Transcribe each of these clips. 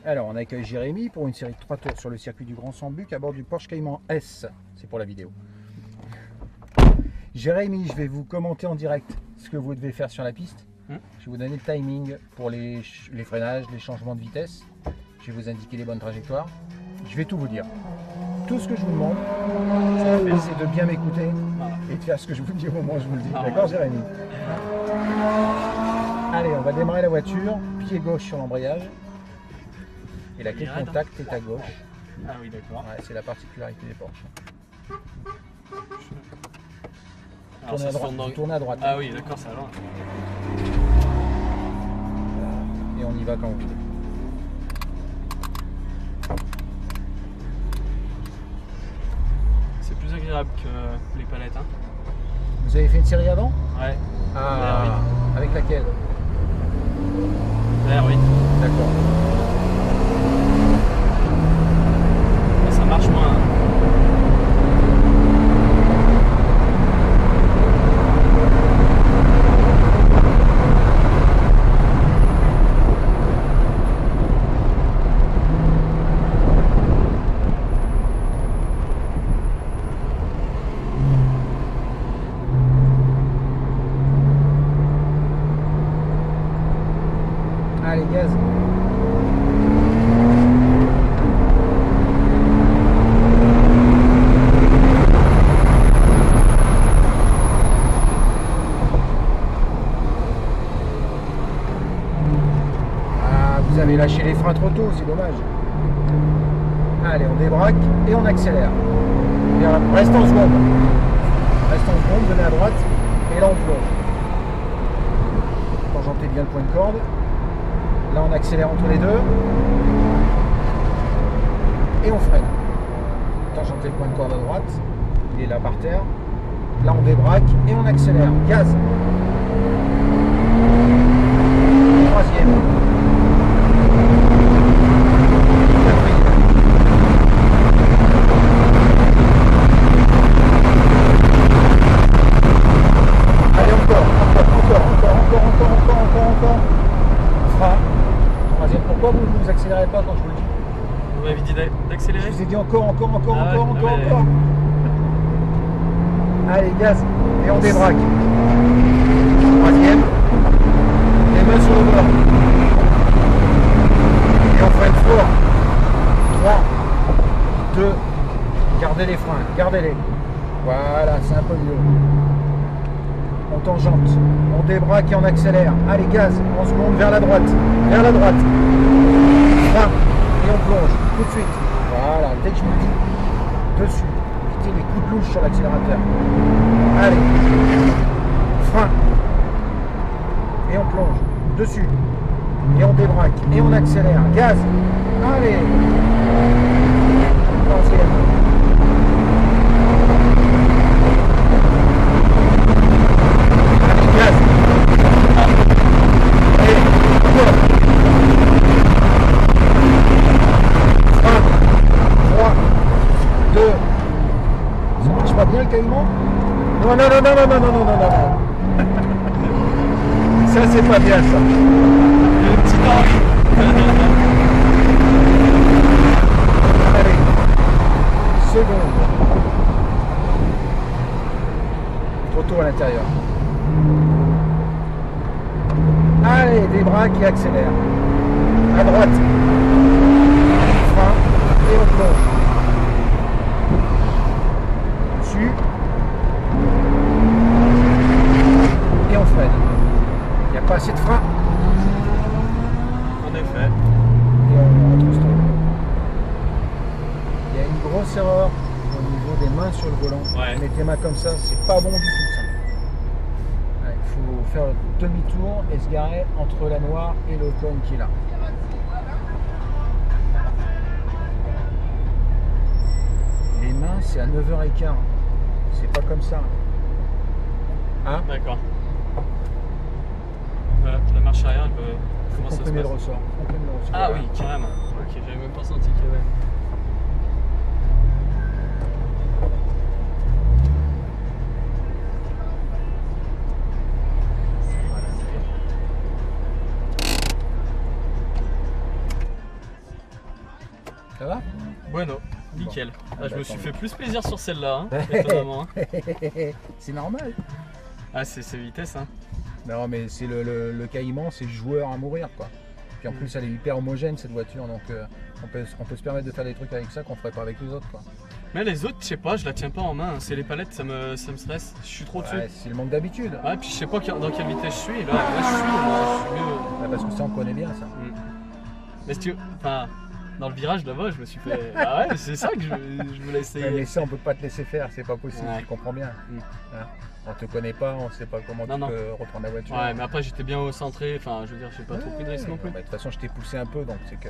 Alors, on accueille Jérémy pour une série de 3 tours sur le circuit du Grand Sambuc à bord du Porsche Cayman S. C'est pour la vidéo. Jérémy, je vais vous commenter en direct ce que vous devez faire sur la piste. Je vais vous donner le timing pour les freinages, les changements de vitesse. Je vais vous indiquer les bonnes trajectoires. Je vais tout vous dire. Tout ce que je vous demande, c'est de bien m'écouter et de faire ce que je vous dis au moment où je vous le dis. D'accord, Jérémy? Allez, on va démarrer la voiture. Pied gauche sur l'embrayage. Et la clé de contact est à gauche. Ah oui, d'accord. Ouais, c'est la particularité des Porsche. Alors, Tournez à droite. Vous tournez à droite. Ah oui, d'accord, ça va. Et on y va quand vous voulez. C'est plus agréable que les palettes, hein. Vous avez fait une série avant? Ouais. Ah, oui. Avec laquelle? Vert, oui. D'accord. Mais ça marche moins. Allez, gaz. Ah, vous avez lâché les freins trop tôt, c'est dommage. Allez, on débraque et on accélère. Reste en seconde. Reste en seconde, venez à droite et là on plonge. Tangentez bien le point de corde. Là on accélère entre les deux. Et on freine. Tangentez le point de corde à droite. Il est là par terre. Là on débraque et on accélère. Gaz. Troisième. Quatrième. Allez, encore. Frein. Troisième. Pourquoi vous ne vous accélérez pas quand je vous le dis? Vous m'avez dit d'accélérer? Je vous ai dit encore. Ah, Encore. Allez, gaz. Et on débraque. Troisième. Les mains sur le bord. Et on freine fort. 3, 2, gardez les freins, gardez-les. Voilà, c'est un peu mieux. On tangente, on débraque et on accélère. Allez, gaz, en seconde vers la droite. Vers la droite. Frein. Et on plonge, tout de suite. Voilà, dès que je vous le dis, dessus. Évitez les coups de louche sur l'accélérateur. Allez. Frein. Et on plonge, dessus. Et on débraque, et on accélère. Gaz. Allez. Troisième. Allez, gaz. Et encore. Frein. 3, 2. Ça marche pas bien le Cayman? Non. Ça c'est pas bien ça. Le petit Henri. Allez, seconde. Trop tôt à l'intérieur. Allez, débraque et accélère. À droite. Frein et on plonge. Dessus. Et on freine. Il n'y a pas assez de frein. En effet. Et on retrouve ce truc. Il y a une grosse erreur au niveau des mains sur le volant. Ouais. Mettez les mains comme ça, c'est pas bon du tout ça. Ouais, il faut faire demi-tour et se garer entre la noire et le cône qui est là. Les mains c'est à 9h15. C'est pas comme ça. Hein? D'accord. La marche arrière, elle peut... Comment ça se Comprimez passe? le ressort. Comprimez le ressort. Ah Voilà. oui, carrément. Ok, j'avais même pas senti qu'il y avait... Ça va? Bueno, nickel. Ah, je me suis tant fait plus plaisir sur celle-là, hein, étonnamment. Hein. C'est normal. Ah, c'est vitesse, hein. Non, mais c'est le caïman, c'est joueur à mourir, quoi. Puis en plus, elle est hyper homogène, cette voiture, donc on peut se permettre de faire des trucs avec ça qu'on ferait pas avec les autres, quoi. Mais les autres, je sais pas, je la tiens pas en main. C'est les palettes, ça me stresse. Je suis trop dessus. Ouais, c'est le manque d'habitude. Ouais, puis je sais pas dans quelle vitesse je suis. Là je suis mieux. Ouais, parce que ça, on connaît bien, ça. Mais si tu veux, enfin, dans le virage là-bas, je me suis fait. Ah ouais, c'est ça que je voulais essayer. Ouais, mais ça, on peut pas te laisser faire, c'est pas possible, Ouais. tu comprends bien. Hein, on te connaît pas, on sait pas comment tu peux reprendre la voiture. Ouais, mais après, j'étais bien au centré. Enfin, je veux dire, j'ai pas trop pris de risque non plus. De toute façon, je t'ai poussé un peu, donc c'est que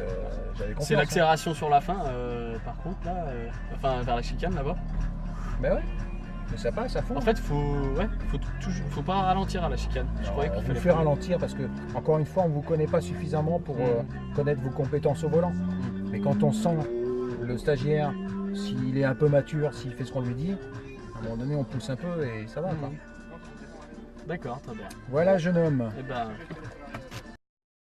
j'avais confiance. C'est l'accélération sur la fin, par contre, là, enfin, vers la chicane là-bas. Mais ouais, mais ça passe à fond. En fait, faut pas ralentir à la chicane. Je croyais qu'il on vous fallait fait ralentir parce que, encore une fois, on vous connaît pas suffisamment pour connaître vos compétences au volant. Mais quand on sent le stagiaire, s'il est un peu mature, s'il fait ce qu'on lui dit, à un moment donné, on pousse un peu et ça va. Quoi. D'accord, très bien. Voilà, jeune homme. Eh ben,